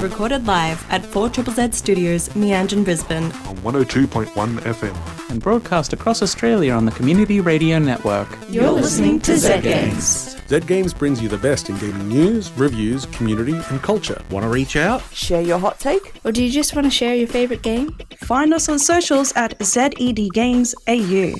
recorded live at 4ZZZ Studios, Meanjin, Brisbane. On 102.1 FM. And broadcast across Australia on the Community Radio Network. You're listening to Zed Games. Zed Games brings you the best in gaming news, reviews, community and culture. Want to reach out? Share your hot take? Or do you just want to share your favourite game? Find us on socials at Zed Games AU.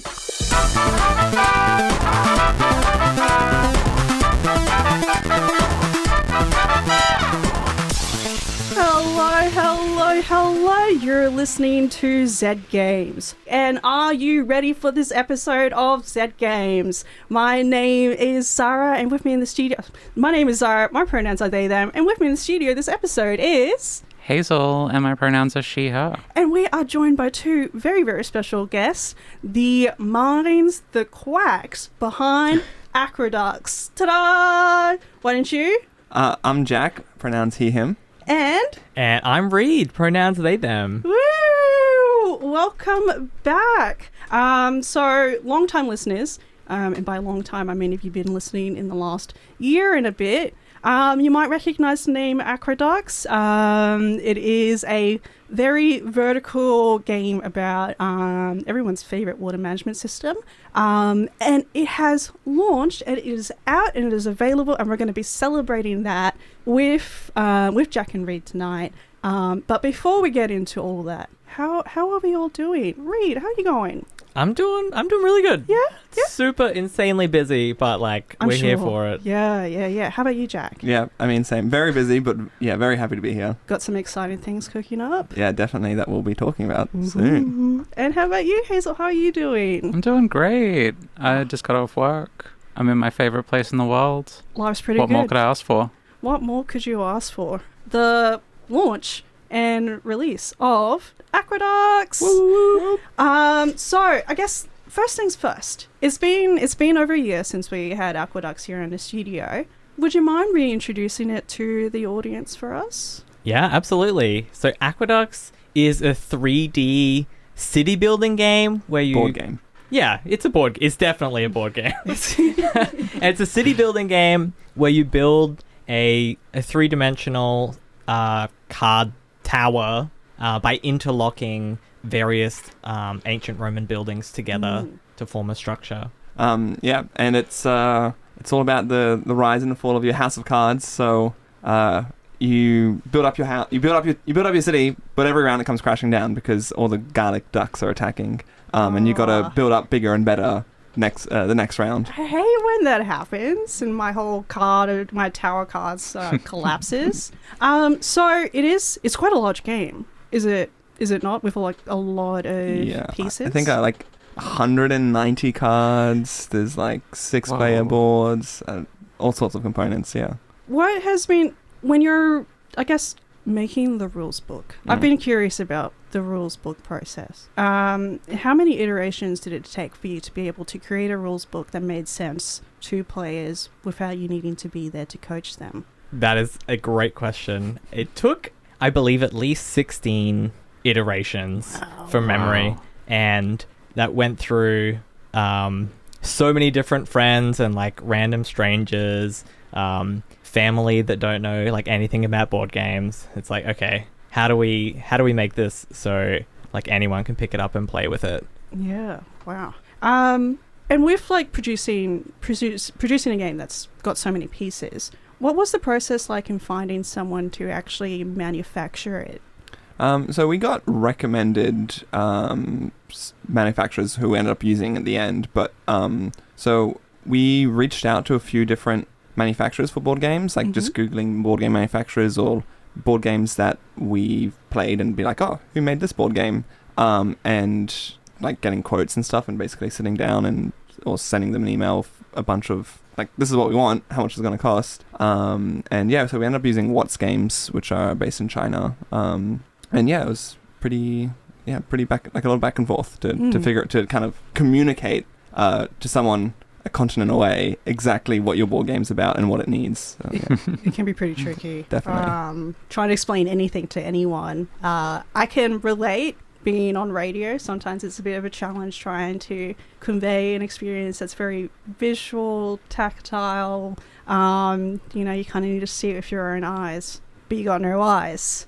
Hello, you're listening to Zed Games. And are you ready for this episode of Zed Games? My name is Zahra, and with me in the studio... My name is Zahra, my pronouns are they, them, and with me in the studio this episode is... Hazel, and my pronouns are she, her. And we are joined by two very, very special guests, the minds, the quacks behind Aqueducks. Ta-da! Why don't you? I'm Jack, pronouns he, him. And I'm Reid, pronouns they, them. Woo! Welcome back. So, long-time listeners, and by long time I mean if you've been listening in the last year and a bit, you might recognise the name Aqueducts. It is a very vertical game about everyone's favourite water management system. And it has launched, and it is out, and it is available, and we're going to be celebrating that with Jack and Reid tonight. But before we get into all that, how are we all doing? Reid, how are you going? I'm doing really good. Yeah? Super insanely busy, but we're here for it. Yeah. How about you, Jack? Yeah, I mean, same. Very busy, but yeah, very happy to be here. Got some exciting things cooking up? Yeah, definitely, that we'll be talking about soon. And how about you, Hazel? How are you doing? I'm doing great. I just got off work. I'm in my favourite place in the world. Life's pretty good. What more could I ask for? What more could you ask for? The launch and release of Aqueducts. Woo! So I guess first things first. It's been over a year since we had Aqueducts here in the studio. Would you mind reintroducing it to the audience for us? Yeah, absolutely. So Aqueducts is a 3D city building game where you... Board game. Yeah, it's definitely a board game. It's a city building game where you build a three-dimensional card tower by interlocking various ancient Roman buildings together to form a structure. Yeah, and it's all about the rise and the fall of your house of cards. So you build up your house, you build up your city, but every round it comes crashing down because all the garlic ducks are attacking, and you got to build up bigger and better the next round. I hate when that happens and my whole my tower cards collapses. So it's quite a large game. Is it not, with a lot of pieces? I think 190 cards. There's 6 player boards, all sorts of components. Yeah. What has been, when you're, I guess, making the rules book? I've been curious about the rules book process. How many iterations did it take for you to be able to create a rules book that made sense to players without you needing to be there to coach them? That is a great question. It took, I believe, at least 16 iterations from memory, and that went through so many different friends and random strangers, family that don't know anything about board games. It's okay, how do we make this so anyone can pick it up and play with it? Yeah, wow. And with producing a game that's got so many pieces, what was the process like in finding someone to actually manufacture it? So we got recommended manufacturers who we ended up using at the end, but so we reached out to a few different manufacturers for board games, just Googling board game manufacturers or board games that we've played and be oh, who made this board game? And getting quotes and stuff and basically sitting down or sending them an email, a bunch of this is what we want, how much is it going to cost? And yeah, so we ended up using Watts Games, which are based in China. And yeah, it was pretty back, a lot of back and forth to figure to kind of communicate to someone a continent away exactly what your board game's about and what it needs. So, yeah. It can be pretty tricky. Definitely. Trying to explain anything to anyone. I can relate. Being on radio, sometimes it's a bit of a challenge trying to convey an experience that's very visual, tactile. You kind of need to see it with your own eyes. but you got no eyes.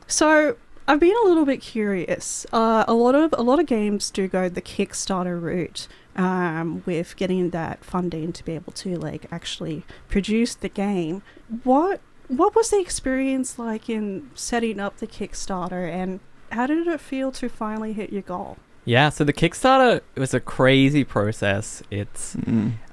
So I've been a little bit curious. A lot of games do go the Kickstarter route, with getting that funding to be able to like actually produce the game. What was the experience like in setting up the Kickstarter, and how did it feel to finally hit your goal? Yeah, so the Kickstarter, it was a crazy process. It's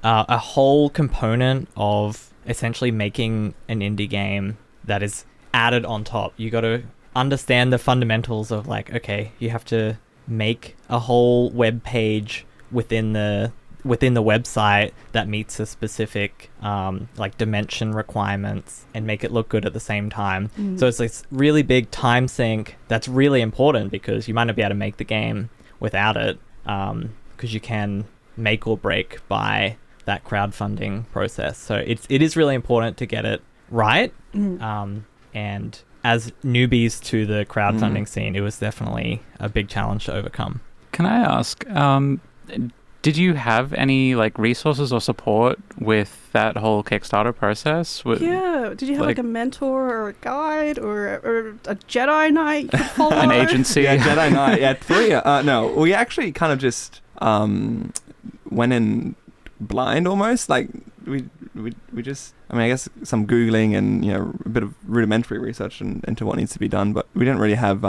a whole component of essentially making an indie game that is added on top. You got to understand the fundamentals of like, okay, you have to make a whole web page within the website that meets a specific like dimension requirements and make it look good at the same time. So it's this really big time sink that's really important because you might not be able to make the game without it, because you can make or break by that crowdfunding process. So it is really important to get it right. And as newbies to the crowdfunding scene, it was definitely a big challenge to overcome. Can I ask, did you have any like resources or support with that whole Kickstarter process? Yeah, did you have like a mentor or a guide or a Jedi Knight you could follow? An agency? Yeah, Jedi Knight. Yeah, 3. No, we actually kind of just went in blind almost. Like we just, I mean, I guess some Googling and, you know, a bit of rudimentary research into what needs to be done, but we didn't really have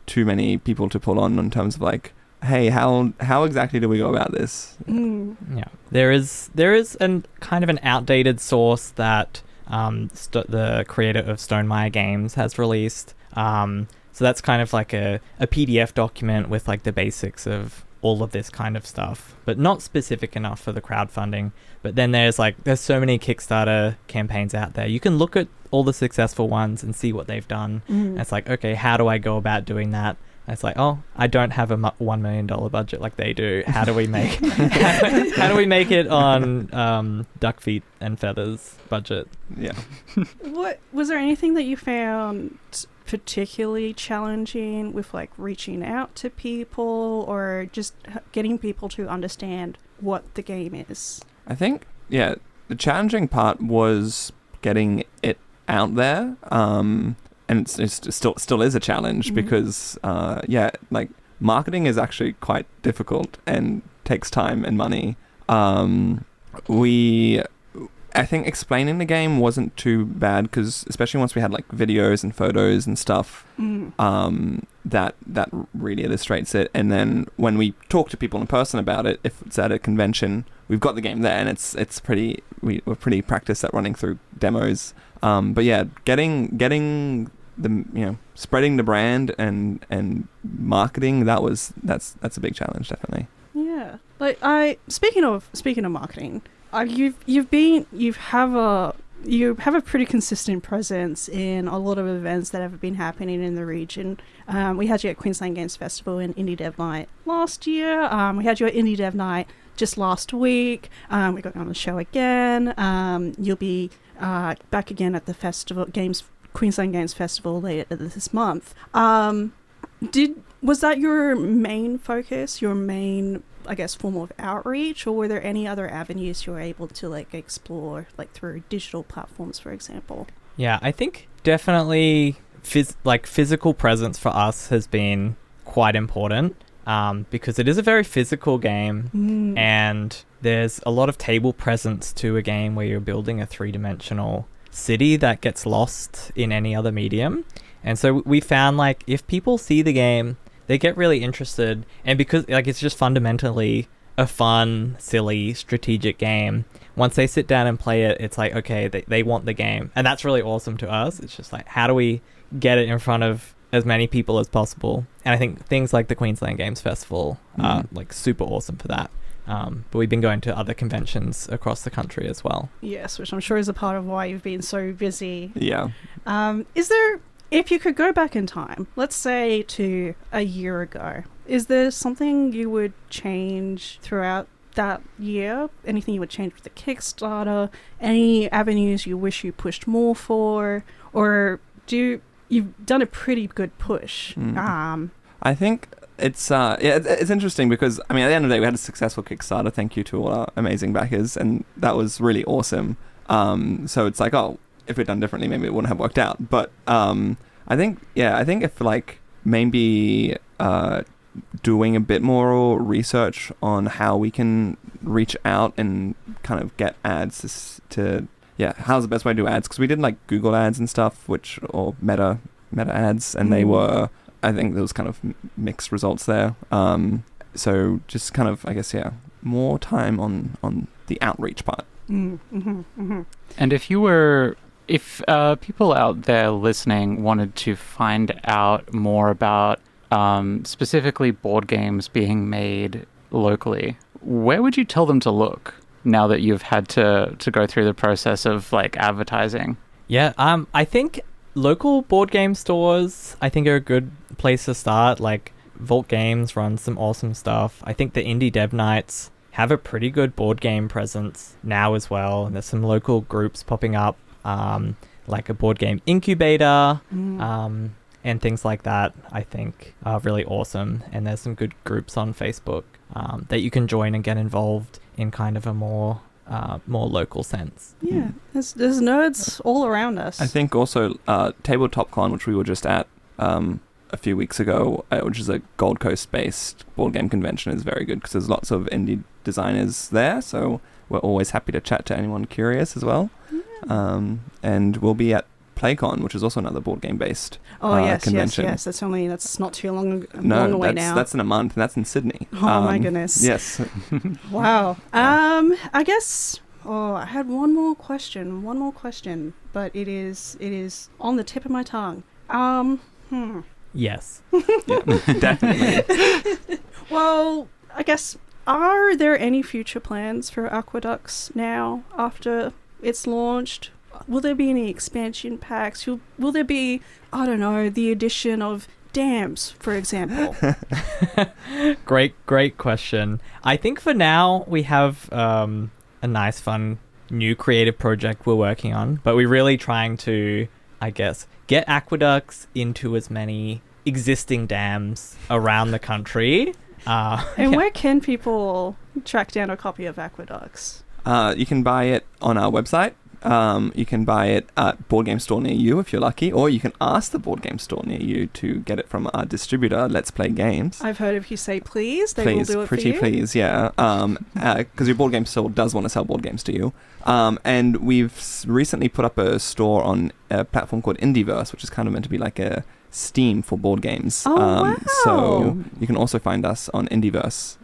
too many people to pull on in terms of like, hey, how exactly do we go about this? Yeah, there is an kind of an outdated source that the creator of Stonemaier Games has released. So that's kind of like a PDF document with like the basics of all of this kind of stuff, but not specific enough for the crowdfunding. But then there's so many Kickstarter campaigns out there. You can look at all the successful ones and see what they've done. And it's like, okay, how do I go about doing that? It's like, oh, I don't have a $1 million budget like they do. How do we make how do we make it on duck feet and feathers budget? Yeah. What was there anything that you found particularly challenging with like reaching out to people or just getting people to understand what the game is? I think, yeah, the challenging part was getting it out there. And it's still is a challenge because, like marketing is actually quite difficult and takes time and money. I think explaining the game wasn't too bad because especially once we had like videos and photos and stuff, that really illustrates it. And then when we talk to people in person about it, if it's at a convention, we've got the game there and we're pretty practiced at running through demos. But yeah, getting spreading the brand and marketing, that's a big challenge, definitely. Yeah, like speaking of marketing, you have a pretty consistent presence in a lot of events that have been happening in the region. We had you at Queensland Games Festival and Indie Dev Night last year. We had you at Indie Dev Night just last week. We got you on the show again. You'll be back again at the Queensland Games Festival later this month. Was that your main focus, your main, I guess, form of outreach, or were there any other avenues you were able to like explore, like through digital platforms, for example? Yeah, I think definitely physical presence for us has been quite important because it is a very physical game and there's a lot of table presence to a game where you're building a three-dimensional city that gets lost in any other medium. And so we found like if people see the game, they get really interested, and because like it's just fundamentally a fun, silly, strategic game, once they sit down and play it, it's like, okay, they want the game, and that's really awesome to us. It's just like, how do we get it in front of as many people as possible? And I think things like the Queensland Games Festival are like super awesome for that. But we've been going to other conventions across the country as well. Yes, which I'm sure is a part of why you've been so busy. Yeah. If you could go back in time, let's say to a year ago, is there something you would change throughout that year? Anything you would change with the Kickstarter? Any avenues you wish you pushed more for? Or you've done a pretty good push? I think it's interesting because, I mean, at the end of the day, we had a successful Kickstarter. Thank you to all our amazing backers, and that was really awesome. So it's like, if we'd done differently, maybe it wouldn't have worked out. But I think if like maybe doing a bit more research on how we can reach out and kind of get ads to how's the best way to do ads, because we did like Google ads and stuff, or meta ads, and they were, I think there was kind of mixed results there. So just kind of, I guess, more time on the outreach part. And if people out there listening wanted to find out more about specifically board games being made locally, where would you tell them to look now that you've had to go through the process of like advertising? Yeah, I think local board game stores, I think, are a good place to start. Like Vault Games runs some awesome stuff. I think the Indie Dev Nights have a pretty good board game presence now as well. And there's some local groups popping up, like a board game incubator, and things like that, I think are really awesome. And there's some good groups on Facebook that you can join and get involved in kind of a more local sense. Yeah, there's nerds all around us. I think also Tabletop Con, which we were just at a few weeks ago, which is a Gold Coast-based board game convention, is very good because there's lots of indie designers there. So we're always happy to chat to anyone curious as well. Yeah. And we'll be at PlayCon, which is also another board game based convention. Yes. That's not too long away now. That's in a month, and that's in Sydney. Oh my goodness. Yes. Wow. I guess. Oh, I had one more question, but it is on the tip of my tongue. Yes. Yeah, definitely. Well, I guess, are there any future plans for Aqueducts now after it's launched? Will there be any expansion packs? Will there be, I don't know, the addition of dams, for example? Great question. I think for now we have a nice, fun, new creative project we're working on, but we're really trying to, I guess, get Aqueducts into as many existing dams around the country. And where can people track down a copy of Aqueducts? You can buy it on our website. You can buy it at Board Game Store near you if you're lucky, or you can ask the Board Game Store near you to get it from our distributor, Let's Play Games. I've heard if you say please, they will do it pretty for you. Please, yeah. Because your Board Game Store does want to sell board games to you. And we've recently put up a store on a platform called Indieverse, which is kind of meant to be like a Steam for board games. Oh, wow. So you can also find us on Indieverse.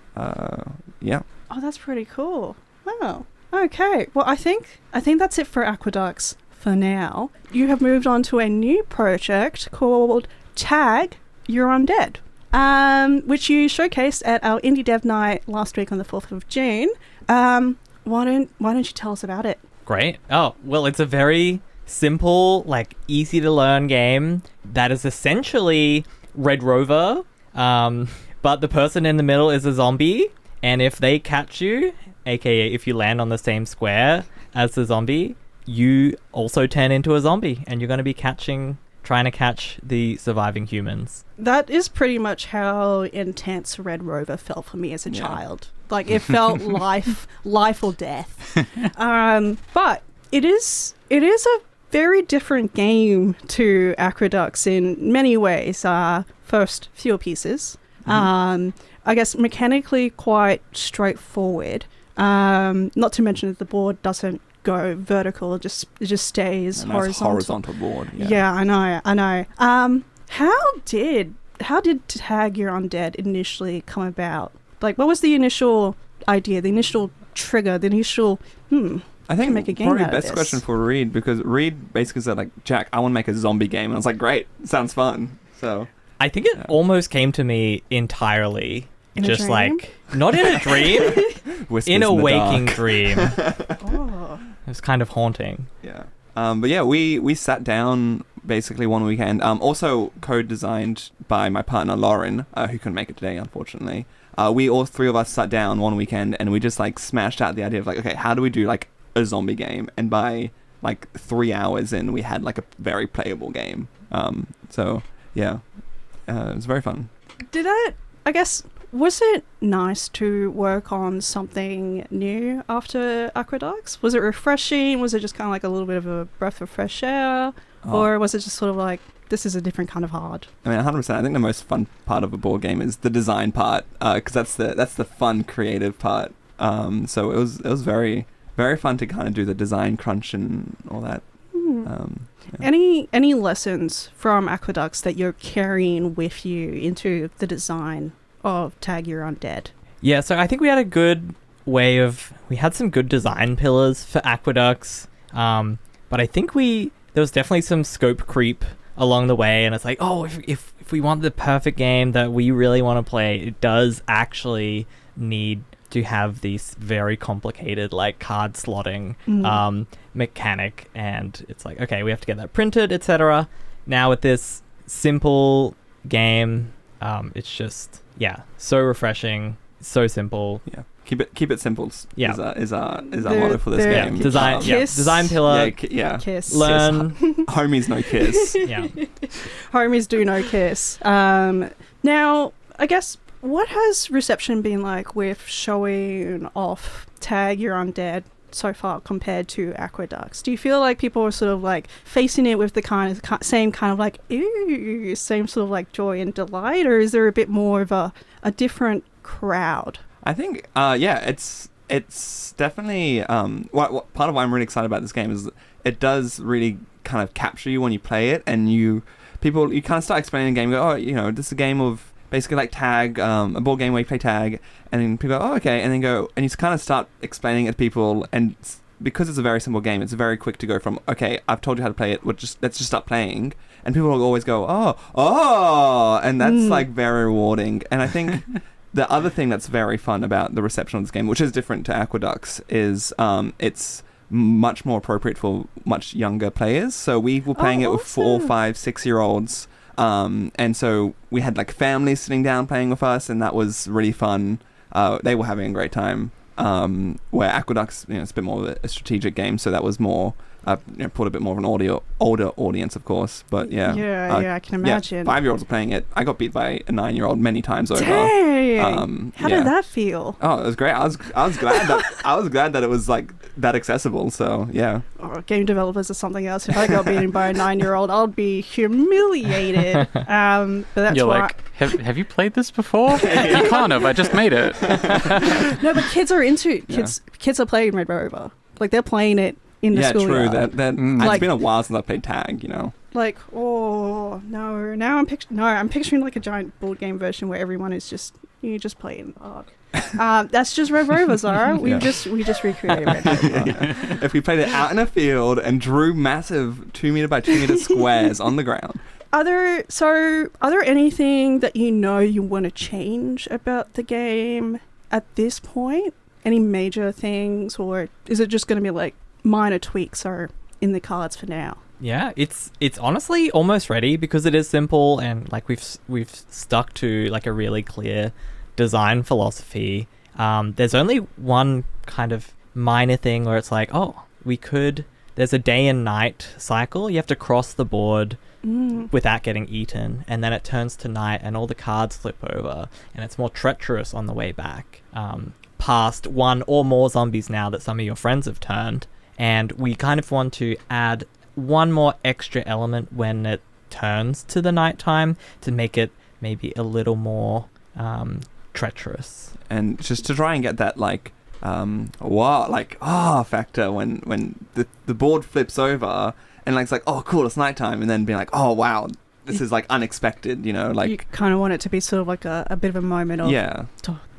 Yeah. Oh, that's pretty cool. Wow. Okay. Well, I think that's it for Aqueducts for now. You have moved on to a new project called Tag You're Undead, which you showcased at our Indie Dev Night last week on the 4th of June. Why don't you tell us about it? Great. Oh, well, it's a very simple, like, easy to learn game that is essentially Red Rover, but the person in the middle is a zombie, and if they catch you, aka if you land on the same square as the zombie, you also turn into a zombie, and you're going to be trying to catch the surviving humans. That is pretty much how intense Red Rover felt for me as a child. Like, it felt life or death. But it is a very different game to Aqueducts in many ways. First, fewer pieces. I guess mechanically quite straightforward. Not to mention that the board doesn't go vertical; it just stays horizontal. Horizontal board. Yeah, I know. How did Tag You're Undead initially come about? Like, what was the initial idea, the initial trigger, the initial I think make a game probably out of best this? question for Reid, because Reid basically said, like, Jack, I want to make a zombie game, and I was like, great, sounds fun. So I think it almost came to me entirely, in a just dream? like not in a dream, in a waking dream. Oh. It was kind of haunting. Yeah. But yeah, we sat down basically one weekend. Also co-designed by my partner Lauren, who couldn't make it today, unfortunately. We all three of us sat down one weekend and we just like smashed out the idea of like, okay, how do we do like a zombie game? And by like 3 hours in, we had like a very playable game. So yeah, it was very fun. I guess, Was it nice to work on something new after Aqueducts? Was it refreshing? Was it just kind of like a little bit of a breath of fresh air? Or was it just sort of like, this is a different kind of hard? I mean, 100%. I think the most fun part of a board game is the design part, because that's the fun, creative part. So it was very, very fun to kind of do the design crunch and all that. Yeah. Any lessons from Aqueducts that you're carrying with you into the design of Tag Your Undead? Yeah, so I think we had a good we had some good design pillars for Aqueducts, but I think there was definitely some scope creep along the way, and it's like, if we want the perfect game that we really want to play, it does actually need to have these very complicated like card slotting mechanic, and it's like, okay, we have to get that printed, etc. Now with this simple game, it's just so refreshing, so simple. Yeah, keep it simple. Yeah, is our motto for this game. Design pillar. Kiss. Learn. Homies no kiss. Yeah, homies do no kiss. Now, I guess, what has reception been like with showing off Tag Your Undead so far compared to Aqueducts? Do you feel like people are sort of like facing it with the same kind of like, ooh, same sort of like joy and delight, or is there a bit more of a different crowd? I think, it's definitely, what part of why I'm really excited about this game is it does really kind of capture you when you play it, and you kind of start explaining the game, go, this is a game of basically like tag, a board game where you play tag, and then people go, oh, okay, and then go, and you kind of start explaining it to people, and because it's a very simple game, it's very quick to go from, okay, I've told you how to play it, let's just start playing, and people will always go, oh, and that's like very rewarding. And I think the other thing that's very fun about the reception of this game, which is different to Aqueducts, is it's much more appropriate for much younger players. So we were playing it with 4, 5, 6-year-olds. And so we had like families sitting down playing with us, and that was really fun. They were having a great time. Where Aqueducts, it's a bit more of a strategic game, so that was more, put a bit more of an older audience, of course. But I can imagine. 5-year-olds were playing it. I got beat by a 9-year-old many times over. Dang! How did that feel? Oh, it was great. I was glad that it was like that accessible. So yeah. Oh, game developers are something else. If I got beaten by a 9-year-old, I'd be humiliated. But that's You're why. like, have you played this before? You can't have. I just made it. No, but kids are into Kids are playing Red Rover. Like, they're playing it in the schoolyard. Yeah, true. It's been a while since I played tag. Like, oh no! Now I'm picturing like a giant board game version where everyone is you just play in the park. That's just Red Rover, Zahra. We just recreated Red Rover. If we played it out in a field and drew massive 2 meter by 2 meter squares on the ground. Are there anything that you want to change about the game at this point? Any major things, or is it just going to be like minor tweaks are in the cards for now? Yeah, it's honestly almost ready because it is simple, and like we've stuck to like a really clear design philosophy. There's only one kind of minor thing where it's like, there's a day and night cycle. You have to cross the board without getting eaten, and then it turns to night and all the cards flip over, and it's more treacherous on the way back, past one or more zombies now that some of your friends have turned. And we kind of want to add one more extra element when it turns to the nighttime to make it maybe a little more treacherous. And just to try and get that factor when the board flips over and like it's like, oh cool, it's nighttime, and then being like, oh wow, this is like unexpected, like you kind of want it to be sort of like a bit of a moment of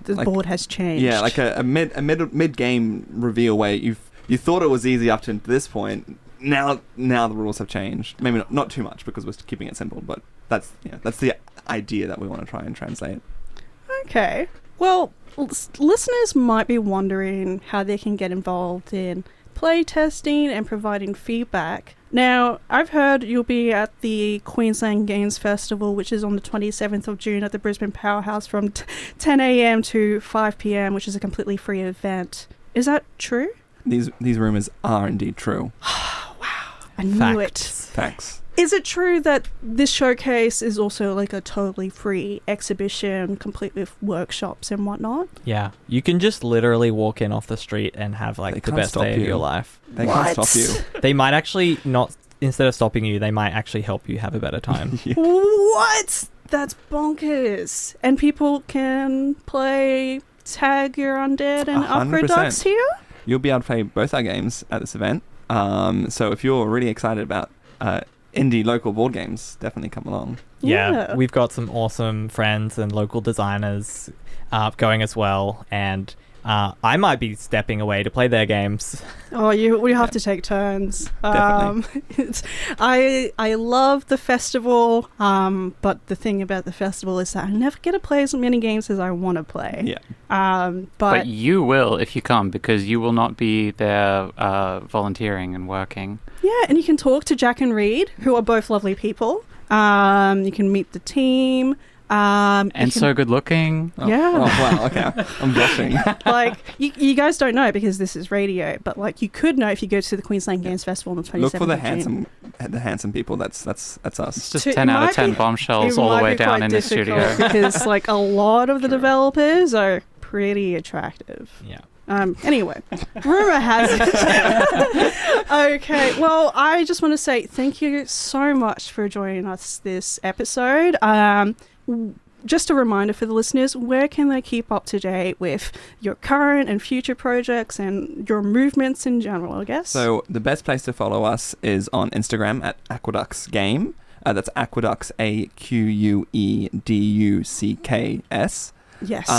the board has changed. Yeah, like a mid game reveal where you thought it was easy up to this point. Now the rules have changed. Maybe not too much because we're keeping it simple, but that's the idea that we want to try and translate. Okay. Well, listeners might be wondering how they can get involved in play testing and providing feedback. Now, I've heard you'll be at the Queensland Games Festival, which is on the 27th of June at the Brisbane Powerhouse from 10 a.m. to 5 p.m, which is a completely free event. Is that true? These rumours are indeed true. Wow. I knew it. Facts. Is it true that this showcase is also like a totally free exhibition, complete with workshops and whatnot? Yeah, you can just literally walk in off the street and have like They the can't best stop day of you. your life. They can't stop you. They might actually not, instead of stopping you, they might actually help you have a better time. What? That's bonkers. And people can play Tag Your Undead and 100%. Aqueducts here? You'll be able to play both our games at this event. So if you're really excited about indie local board games, definitely come along. Yeah. We've got some awesome friends and local designers going as well, and I might be stepping away to play their games. Oh, we have to take turns. Definitely. I love the festival, but the thing about the festival is that I never get to play as many games as I want to play. Yeah. But you will if you come, because you will not be there volunteering and working. Yeah, and you can talk to Jack and Reid, who are both lovely people. You can meet the team. And so good looking. Yeah. Oh, wow. Okay. I'm blushing. Like, you guys don't know because this is radio, but like you could know if you go to the Queensland Games Festival on the 27th Look for the of June. handsome people. That's us. It's just It 10 out might of 10 be- bombshells It all the might way be down quite in the difficult studio. because like a lot of the developers are pretty attractive. Yeah. Anyway, rumor has it. Okay, well, I just want to say thank you so much for joining us this episode. Just a reminder for the listeners, where can they keep up to date with your current and future projects and your movements in general, I guess? So the best place to follow us is on Instagram at Aqueducks Game. That's Aqueducks, AQUEDUCKS. Yes.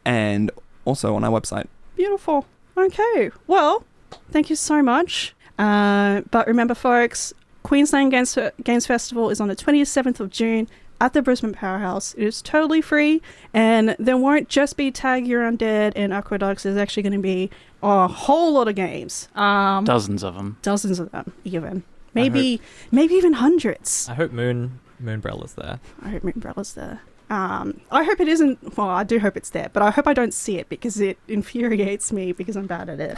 And also on our website. Beautiful. Okay. Well, thank you so much. But remember, folks, Queensland Games Festival is on the 27th of June at the Brisbane Powerhouse. It is totally free, and there won't just be Tag Your Undead and Aqueducts. There's actually going to be a whole lot of games. Dozens of them. Dozens of them, even. Maybe even hundreds. I hope Moonbrella's there. I hope Moonbrella's there. I hope it isn't. Well, I do hope it's there, but I hope I don't see it because it infuriates me because I'm bad at it.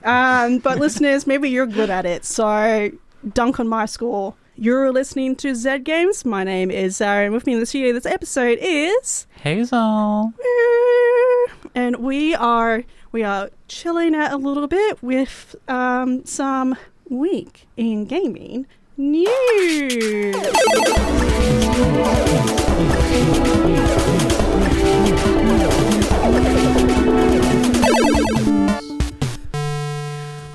But listeners, maybe you're good at it, so dunk on my score. You're listening to Zed Games. My name is Zahra, and with me in the studio this episode is Hazel. and we are chilling out a little bit with some week in gaming news.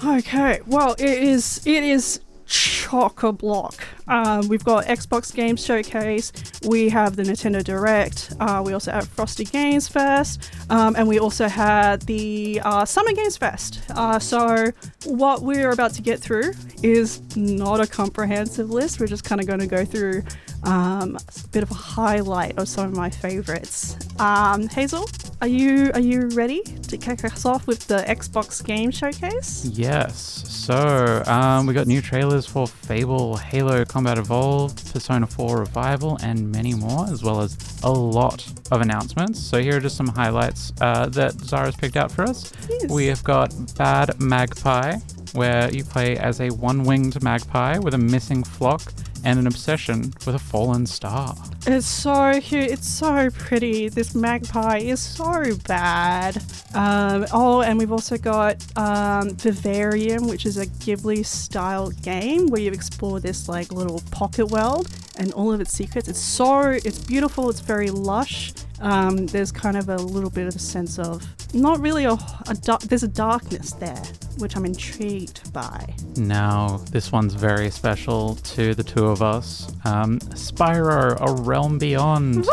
Okay, well, it is chock-a-block. We've got Xbox Games Showcase, we have the Nintendo Direct, we also have Frosty Games Fest, and we also had the Summer Games Fest. So what we're about to get through is not a comprehensive list. We're just kind of going to go through a bit of a highlight of some of my favorites. Hazel, are you ready to kick us off with the Xbox Game Showcase? Yes. So, we got new trailers for Fable, Halo Combat Evolved, Persona 4 Revival, and many more, as well as a lot of announcements. So here are just some highlights that Zahra's picked out for us. Yes. We have got Bad Magpie, where you play as a one-winged magpie with a missing flock and an obsession with a fallen star. It's so cute. It's so pretty. This magpie is so bad. And we've also got Vivarium, which is a Ghibli-style game where you explore this like little pocket world and all of its secrets. It's beautiful. It's very lush. There's kind of a little bit of a sense of not really there's a darkness there, which I'm intrigued by. Now, this one's very special to the two of us. Spyro, A Realm Beyond.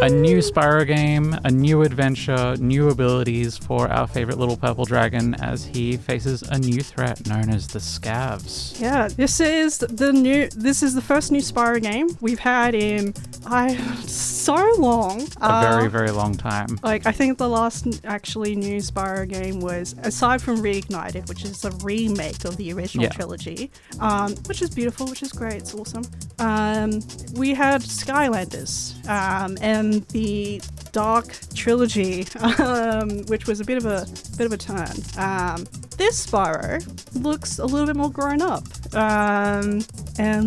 A new Spyro game, a new adventure, new abilities for our favorite little purple dragon as he faces a new threat known as the Scavs. Yeah, this is the first new Spyro game we've had in so long. A very, very long time. Like, I think the last actually new Spyro game was, aside from Reignited, which is a remake of the original trilogy, which is beautiful, which is great, it's awesome. We had Skylanders, and the Dark Trilogy, which was a bit of a turn. This Spyro looks a little bit more grown up, And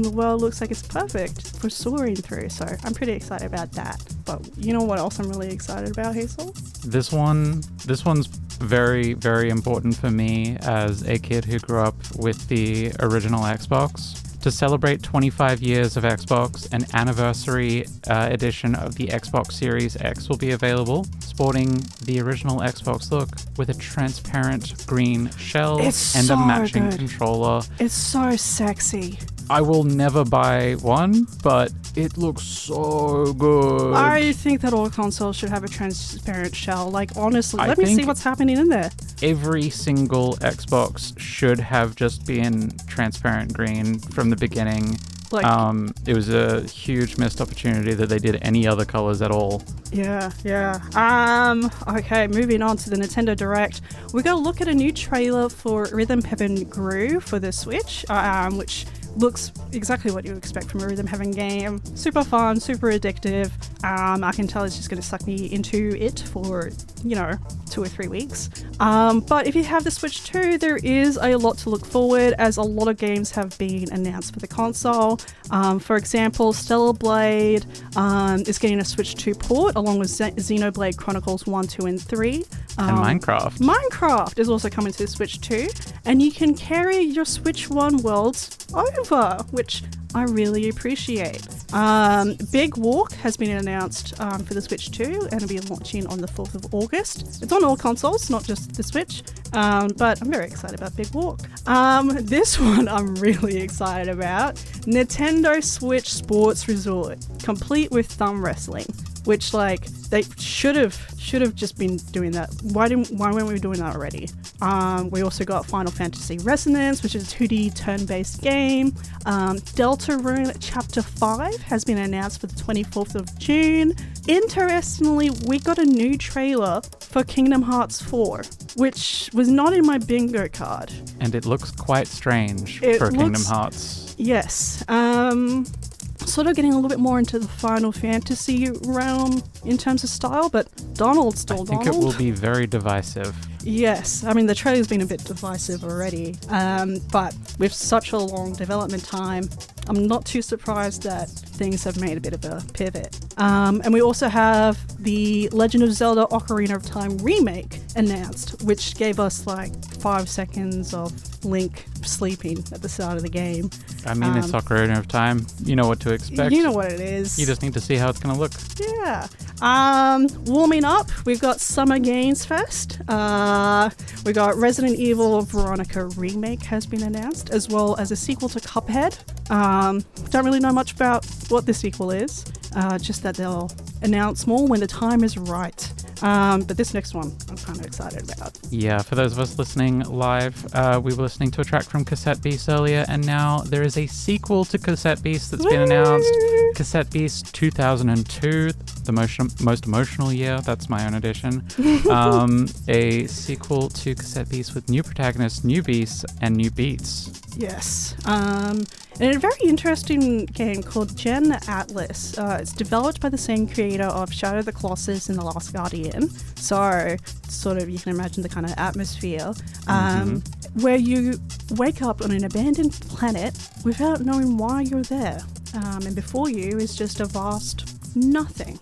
the world looks like it's perfect for soaring through. So I'm pretty excited about that. But you know what else I'm really excited about, Hazel? This one's very, very important for me as a kid who grew up with the original Xbox. To celebrate 25 years of Xbox, an anniversary edition of the Xbox Series X will be available, sporting the original Xbox look with a transparent green shell and so a matching good. controller. It's so sexy. I will never buy one, but it looks so good. I think that all consoles should have a transparent shell. Like, honestly, I let me see think what's happening in there. Every single Xbox should have just been transparent green from the beginning. Like, It was a huge missed opportunity that they did any other colors at all. yeah. Okay, moving on to the Nintendo Direct. We're going to look at a new trailer for Rhythm Heaven Groove for the Switch, which looks exactly what you expect from a Rhythm Heaven game. Super fun, super addictive. I can tell it's just going to suck me into it for, 2 or 3 weeks. But if you have the Switch 2, there is a lot to look forward, as a lot of games have been announced for the console. For example, Stellar Blade is getting a Switch 2 port, along with Xenoblade Chronicles 1, 2, and 3. And Minecraft. Minecraft is also coming to the Switch 2, and you can carry your Switch 1 worlds over, which I really appreciate. Big Walk has been announced for the Switch 2 and will be launching on the 4th of August. It's on all consoles, not just the Switch, but I'm very excited about Big Walk. This one I'm really excited about. Nintendo Switch Sports Resort, complete with thumb wrestling, which they should have just been doing that. Why weren't we doing that already? We also got Final Fantasy Resonance, which is a 2D turn-based game. Deltarune Chapter 5 has been announced for the 24th of June. Interestingly, we got a new trailer for Kingdom Hearts 4, which was not in my bingo card. And it looks quite strange for Kingdom Hearts. Yes. Sort of getting a little bit more into the Final Fantasy realm in terms of style, but Donald's still Donald. I think it will be very divisive. Yes, I mean the trailer's been a bit divisive already, but with such a long development time, I'm not too surprised that things have made a bit of a pivot. And we also have the Legend of Zelda Ocarina of Time remake announced, which gave us 5 seconds of Link sleeping at the start of the game. I mean, it's Ocarina of Time. You know what to expect. You know what it is. You just need to see how it's going to look. Yeah. Warming up, we've got Summer Games Fest. We got Resident Evil Veronica Remake has been announced, as well as a sequel to Cuphead. Don't really know much about what the sequel is, just that they'll announce more when the time is right. But this next one I'm kind of excited about. Yeah, for those of us listening live, we were listening to a track from Cassette Beast earlier, and now there is a sequel to Cassette Beast that's been announced. Cassette Beast 2002, the most emotional year. That's my own edition. A sequel to Cassette Beast with new protagonists, new beasts, and new beats. Yes. And a very interesting game called Gen Atlas. It's developed by the same creator of Shadow of the Colossus and The Last Guardian. So, sort of, you can imagine the kind of atmosphere. Where you wake up on an abandoned planet without knowing why you're there. And before you is just a vast nothing.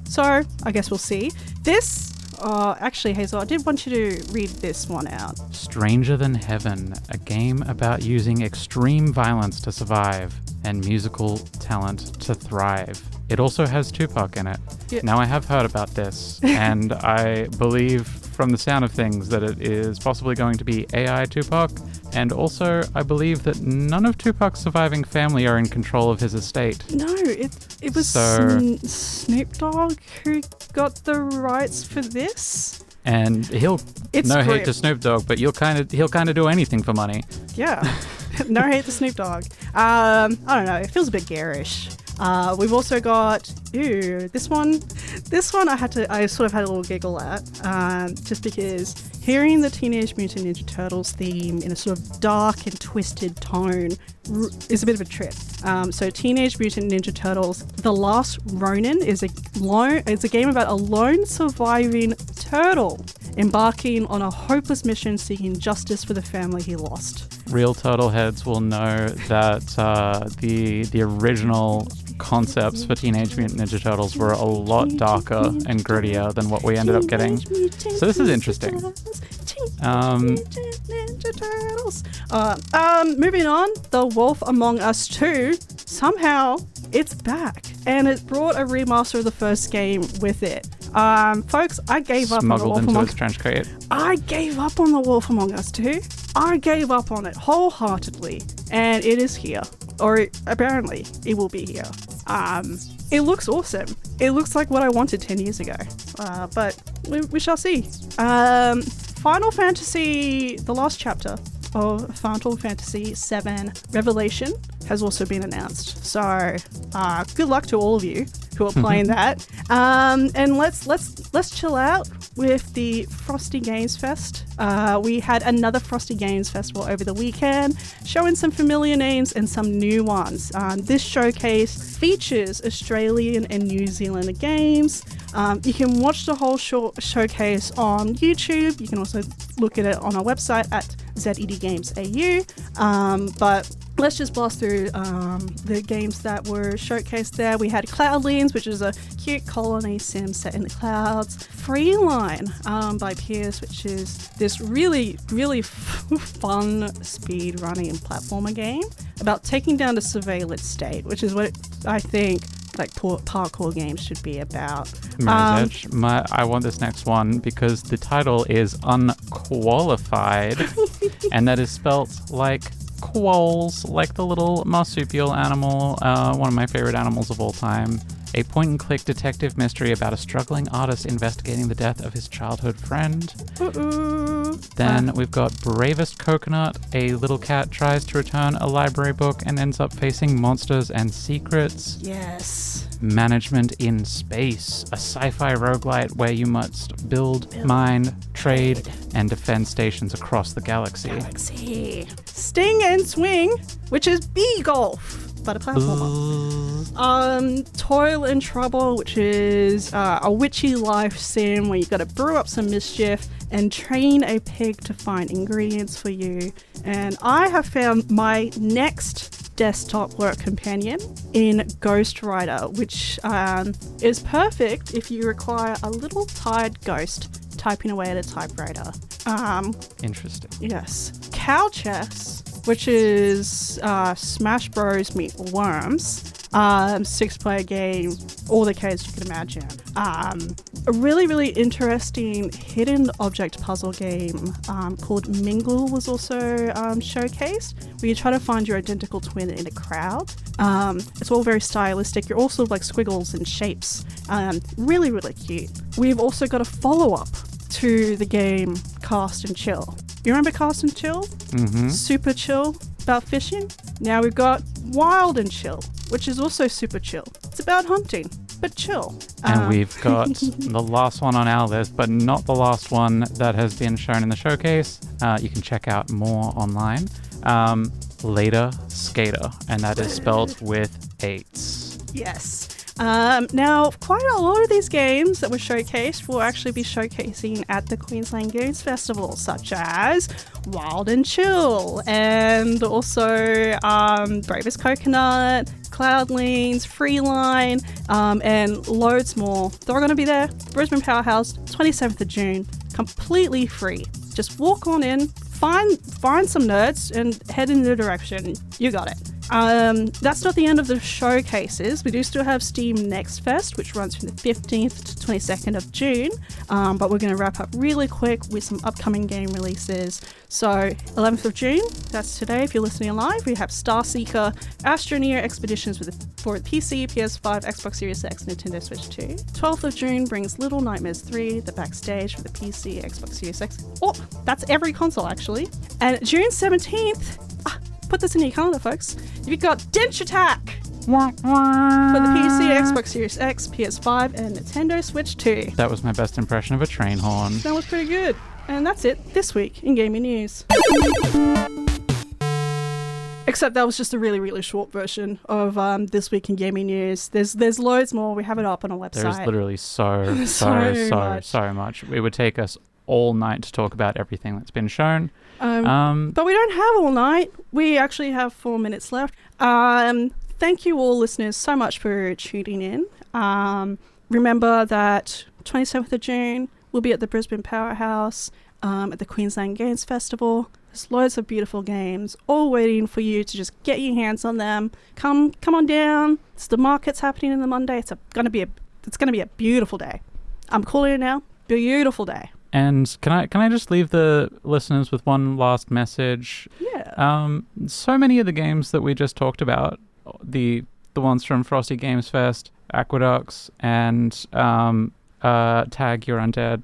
So, I guess we'll see. This... actually, Hazel, I did want you to read this one out. Stranger Than Heaven, a game about using extreme violence to survive and musical talent to thrive. It also has Tupac in it. Yeah. Now, I have heard about this, and I believe from the sound of things that it is possibly going to be AI Tupac, and also I believe that none of Tupac's surviving family are in control of his estate. No, it was Snoop Dogg who got the rights for this. And he'll hate to Snoop Dogg, but he'll kind of do anything for money. Yeah, no hate to Snoop Dogg. I don't know. It feels a bit garish. We've also got this one. I sort of had a little giggle at, just because hearing the Teenage Mutant Ninja Turtles theme in a sort of dark and twisted tone is a bit of a trip. So Teenage Mutant Ninja Turtles: The Last Ronin is a game about a lone surviving turtle embarking on a hopeless mission seeking justice for the family he lost. real turtle heads will know that the original concepts for Teenage Mutant Ninja Turtles were a lot darker and grittier than what we ended up getting. So this is interesting. Ninja Turtles. Moving on, The Wolf Among Us 2. Somehow, it's back. And it brought a remaster of the first game with it. Folks, I gave up on The Wolf Among Us. Trench coat. I gave up on The Wolf Among Us 2. I gave up on it wholeheartedly. And it is here. Or apparently, it will be here. It looks awesome. It looks like what I wanted 10 years ago. But we shall see. Final Fantasy, the last chapter of Final Fantasy VII Revelation has also been announced. So good luck to all of you who are playing that. And let's chill out with the Frosty Games Fest. We had another Frosty Games Festival over the weekend, showing some familiar names and some new ones. This showcase features Australian and New Zealand games. You can watch the whole showcase on YouTube. You can also look at it on our website at Zed Games AU. But let's just blast through the games that were showcased there. We had Cloudlands, which is a cute colony sim set in the clouds. Freeline by Pierce, which is this really, really fun speed running platformer game about taking down the surveillance state, which is what I think like parkour games should be about. Mirror's Edge. I want this next one because the title is Unqualified, and that is spelt like quolls, like the little marsupial animal, one of my favorite animals of all time. A point-and-click detective mystery about a struggling artist investigating the death of his childhood friend. Then we've got Bravest Coconut. A little cat tries to return a library book and ends up facing monsters and secrets. Yes. Management in Space, a sci-fi roguelite where you must build, mine, trade, and defend stations across the galaxy. Sting and Swing, which is B-Golf, but a platformer. Toil and Trouble, which is a witchy life sim where you've got to brew up some mischief and train a pig to find ingredients for you. And I have found my next desktop work companion in Ghost Rider, which is perfect if you require a little tired ghost typing away at a typewriter. Interesting. Yes. Cow Chess, which is Smash Bros meet Worms. 6-player game, all the kids you can imagine. A really, really interesting hidden object puzzle game called Mingle was also showcased, where you try to find your identical twin in a crowd. It's all very stylistic. You're also like squiggles and shapes. Really, really cute. We've also got a follow-up to the game Cast and Chill. You remember Cast and Chill? Mm-hmm. Super chill about fishing. Now we've got Wild and Chill, which is also super chill. It's about hunting, but chill. And we've got the last one on our list, but not the last one that has been shown in the showcase. You can check out more online. Later Skater, and that is spelled with 8s. Yes. Now, quite a lot of these games that were showcased will actually be showcasing at the Queensland Games Festival, such as Wild and Chill, and also Bravest Coconut, Cloudlands, Freeline, and loads more. They're all going to be there. Brisbane Powerhouse, 27th of June, completely free. Just walk on in, find some nerds, and head in the direction. You got it. That's not the end of the showcases. We do still have Steam Next Fest, which runs from the 15th to 22nd of June, but we're going to wrap up really quick with some upcoming game releases. So 11th of June, that's today if you're listening live, we have Starseeker Astroneer Expeditions for PC, PS5, Xbox Series X, Nintendo Switch 2. 12th of June brings Little Nightmares 3, The Backstage for the PC, Xbox Series X. Oh, that's every console actually. And June 17th, put this in your calendar, folks. You've got Dench Attack for the PC, Xbox Series X, PS5, and Nintendo Switch 2. That was my best impression of a train horn. That was pretty good. And that's it this week in gaming news. Except that was just a really, really short version of this week in gaming news. There's loads more. We have it up on our website. There's literally so much. It would take us all night to talk about everything that's been shown. But we don't have all night. We actually have 4 minutes left. Thank you all listeners so much for tuning in. Remember that 27th of June, we'll be at the Brisbane Powerhouse at the Queensland Games Festival. There's loads of beautiful games all waiting for you to just get your hands on them. Come on down. It's the market's happening on the Monday. It's gonna be a beautiful day. I'm calling it now. Beautiful day. And can I just leave the listeners with one last message? Yeah. So many of the games that we just talked about, the ones from Frosty Games Fest, Aqueducts, and Tag Your Undead.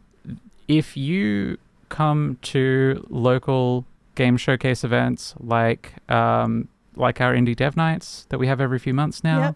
If you come to local game showcase events like our Indie Dev Nights that we have every few months now,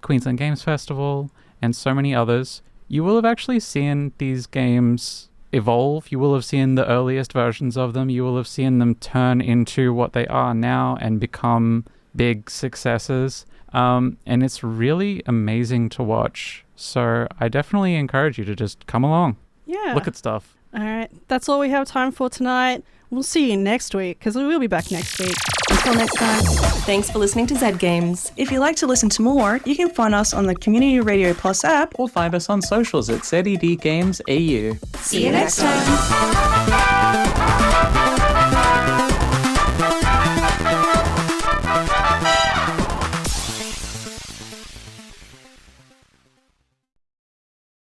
Queensland Games Festival, and so many others, you will have actually seen these games evolve. You will have seen the earliest versions of them. You will have seen them turn into what they are now and become big successes. And it's really amazing to watch. So I definitely encourage you to just come along. Yeah. Look at stuff. All right. That's all we have time for tonight. We'll see you next week, because we will be back next week. Until next time. Thanks for listening to Zed Games. If you'd like to listen to more, you can find us on the Community Radio Plus app. Or find us on socials at Zed Games AU. See you next time.